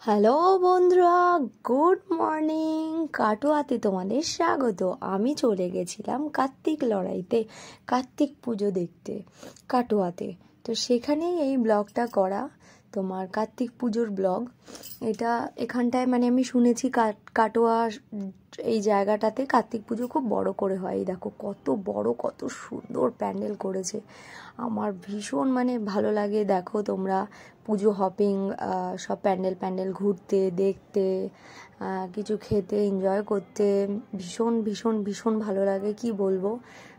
Hello বন্ধুরা, good morning. কাটোয়াতে তোমাদের স্বাগত। আমি চলে গেছিলাম কার্তিক লড়াইতে, কার্তিক পুজো দেখতে কাটোয়াতে। তো সেখানেই এই ব্লগটা করা, তোমার কার্তিক পুজোর ব্লগ। এটা এখানটায় মানে আমি শুনেছি কাটোয়া এই জায়গাটাতে কার্তিক পুজো খুব বড় করে হয়। দেখো কত বড়, কত সুন্দর প্যান্ডেল করেছে। আমার ভীষণ মানে ভালো লাগে। দেখো তোমরা পুজো হপিং, সব প্যান্ডেল ঘুরতে, দেখতে, কিছু খেতে, এনজয় করতে ভীষণ ভীষণ ভীষণ ভালো লাগে। কি বলবো,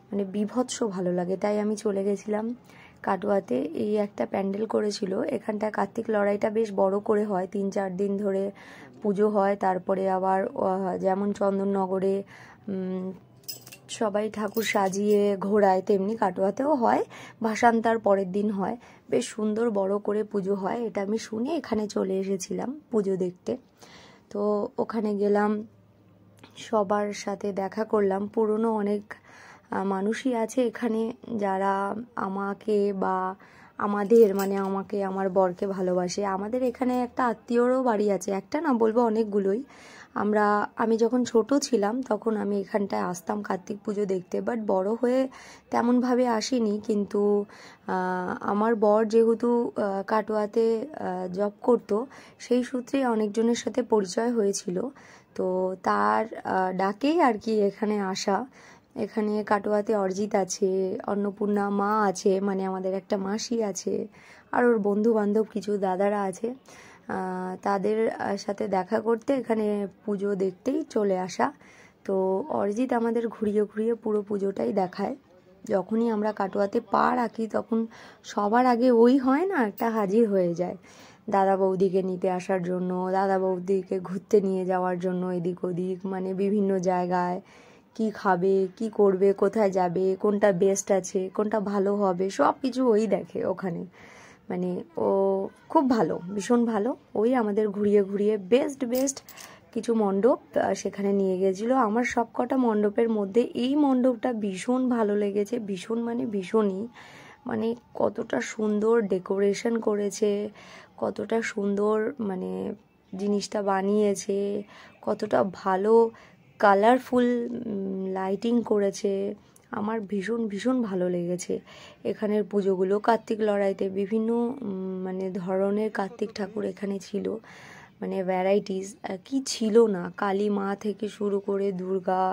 মানে বিভৎস ভালো লাগে। তাই আমি চলে গেছিলাম কাটোয়াতে। এই একটা প্যান্ডেল করেছিল এখানটা। কার্তিক লড়াইটা বেশ বড় করে হয়, 3-4 দিন ধরে পুজো হয়। তারপরে আবার যেমন চন্দননগরে সবাই ঠাকুর সাজিয়ে ঘোরায়, তেমনি কাটোয়াতেও হয়। ভাসানতার পরের দিন হয়, বেশ সুন্দর বড় করে পুজো হয়। এটা আমি শুনে এখানে চলে এসেছিলাম পুজো দেখতে। তো ওখানে গেলাম, সবার সাথে দেখা করলাম। পুরনো অনেক মানুষই আছে এখানে যারা আমাকে বা আমাদের মানে আমাকে, আমার বরকে ভালোবাসে। আমাদের এখানে একটা আত্মীয়রও বাড়ি আছে, একটা না বলবো অনেকগুলোই। আমি যখন ছোট ছিলাম তখন আমি এখানটায় আসতাম কার্তিক পুজো দেখতে, বাট বড় হয়ে তেমনভাবে আসিনি। কিন্তু আমার বর যেহেতু কাটোয়াতে জব করতো, সেই সূত্রে অনেকজনের সাথে পরিচয় হয়েছিল। তো তার ডাকেই আর কি এখানে আসা। এখানে কাটোয়াতে অরিজিৎ আছে, অন্নপূর্ণা মা আছে, মানে আমাদের একটা মাসি আছে, আর ওর বন্ধু বান্ধব কিছু দাদারা আছে। তাদের সাথে দেখা করতে এখানে পুজো দেখতেই চলে আসা। তো অরিজিৎ আমাদের ঘুরিয়ে ঘুরিয়ে পুরো পুজোটাই দেখায়। যখনই আমরা কাটোয়াতে পা রাখি তখন সবার আগে ওই হয় না, একটা হাজির হয়ে যায় দাদা বৌদিকে নিতে আসার জন্য, দাদা বৌদিকে ঘুরতে নিয়ে যাওয়ার জন্য এদিক ওদিক, মানে বিভিন্ন জায়গায় কি খাবে, কি করবে, কোথায় যাবে, কোনটা বেস্ট আছে, কোনটা ভালো হবে, সব কিছু ওই দেখে ওখানে। মানে ও খুব ভালো, ভীষণ ভালো। ওই আমাদের ঘুরিয়ে ঘুরিয়ে বেস্ট বেস্ট কিছু মণ্ডপ সেখানে নিয়ে গেছিলো। আমার সব কটা মণ্ডপের মধ্যে এই মণ্ডপটা ভীষণ ভালো লেগেছে, ভীষণ মানে ভীষণই। মানে কতটা সুন্দর ডেকোরেশন করেছে, কতটা সুন্দর মানে জিনিসটা বানিয়েছে, কতটা ভালো কালারফুল লাইটিং করেছে। আমার ভীষণ ভীষণ ভালো লেগেছে এখানের পুজোগুলো। কার্তিক লড়াইতে বিভিন্ন মানে ধরনের কার্তিক ঠাকুর এখানে ছিল, মানে ভ্যারাইটিস কি ছিল না, কালী মা থেকে শুরু করে দুর্গা,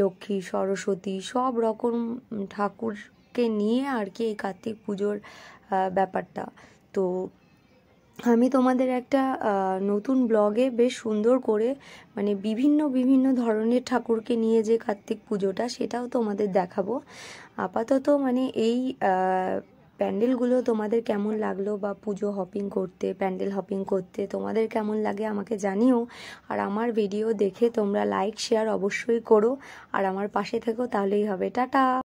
লক্ষ্মী, সরস্বতী, সব রকম ঠাকুরকে নিয়ে আর কি এই কার্তিক পুজোর ব্যাপারটা। তো আমি তোমাদের একটা নতুন ব্লগে বেশ সুন্দর করে মানে বিভিন্ন বিভিন্ন ধরনের ঠাকুরকে নিয়ে যে কার্তিক পুজোটা, সেটাও তোমাদের দেখাবো। আপাতত মানে এই প্যান্ডেলগুলো তোমাদের কেমন লাগলো, বা পুজো হপিং করতে, প্যান্ডেল হপিং করতে তোমাদের কেমন লাগে আমাকে জানিও। আর আমার ভিডিও দেখে তোমরা লাইক শেয়ার অবশ্যই করো, আর আমার পাশে থেকো, তাহলেই হবে। টাটা।